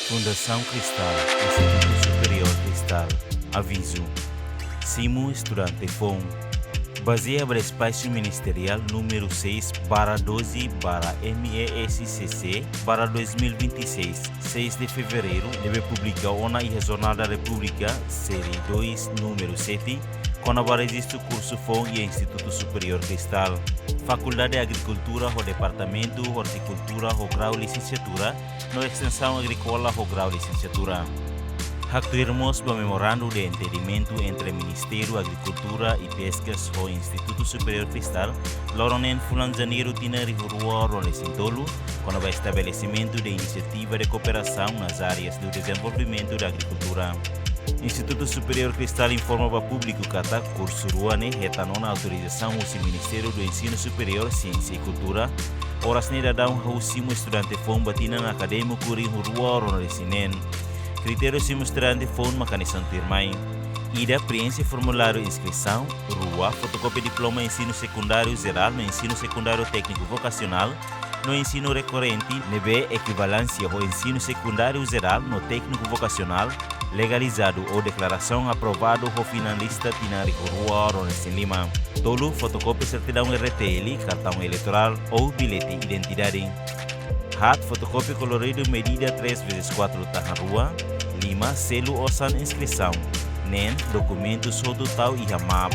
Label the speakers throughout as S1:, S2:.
S1: Fundação Cristal, Instituto Superior Cristal. Aviso. Simo Estudante FON. Baseado no espaço ministerial número 6/12/MESCC/2026, 6 de fevereiro, deve publicar ona e Jornal da República, série 2, número 7, com o registro curso FON e Instituto Superior Cristal. Faculdade de Agricultura, o Departamento Horticultura, o grau licenciatura, no Extensão Agrícola, o grau licenciatura. Firmamos o memorando de entendimento entre o Ministério da Agricultura e Pescas e o Instituto Superior Cristal, Loronen Fulan Janeiro Tinari Rua Rolesintolo, com o estabelecimento de iniciativa de cooperação nas áreas do desenvolvimento da agricultura. Instituto Superior Cristal informa para o público que o curso Ruane retornou autorização do Ministério do Ensino Superior, Ciência e Cultura. Horas neda dá simo estudante FON batinan acadêmico ri Rua Rolesinen. Critérios simo estudante FON mecanismo firmai. Ida preenche formulário inscrição, rua, fotocópia diploma ensino secundário geral no ensino secundário técnico vocacional, no ensino recorrente, nebe equivalência ao ensino secundário geral no técnico vocacional, legalizado ou declaração aprovado ao finalista tinari rua Ronaldinho Lima. Tolo, fotocópia certidão RTL, cartão eleitoral ou bilhete identidade. Hat, fotocópia colorido medida 3x4 tahan rua. 5. Selo osan inscrição. NEN, documento só total e map.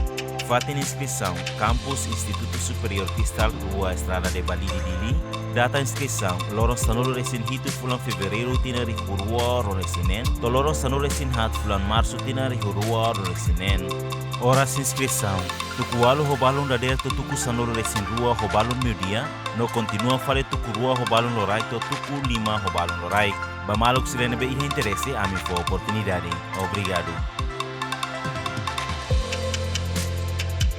S1: Fatin inscrição. Campus Instituto Superior Cristal, Rua Estrada de Bali de Dili. Data inscrição. Loros tanolo resin hitu fulan fevereiro tinari Rua Rolesinen. Toloros tanolo resin hat fulan março tinari Rua Rolesinen. Horas inscrição. Tukualo robalon da der tuku sanolo resin Rua robalon media. No continua fale tuku Rua robalon lorai to tuku 5 robalon lorai. Bamalok sirene be interesse a mi for oportunidade. Obrigado.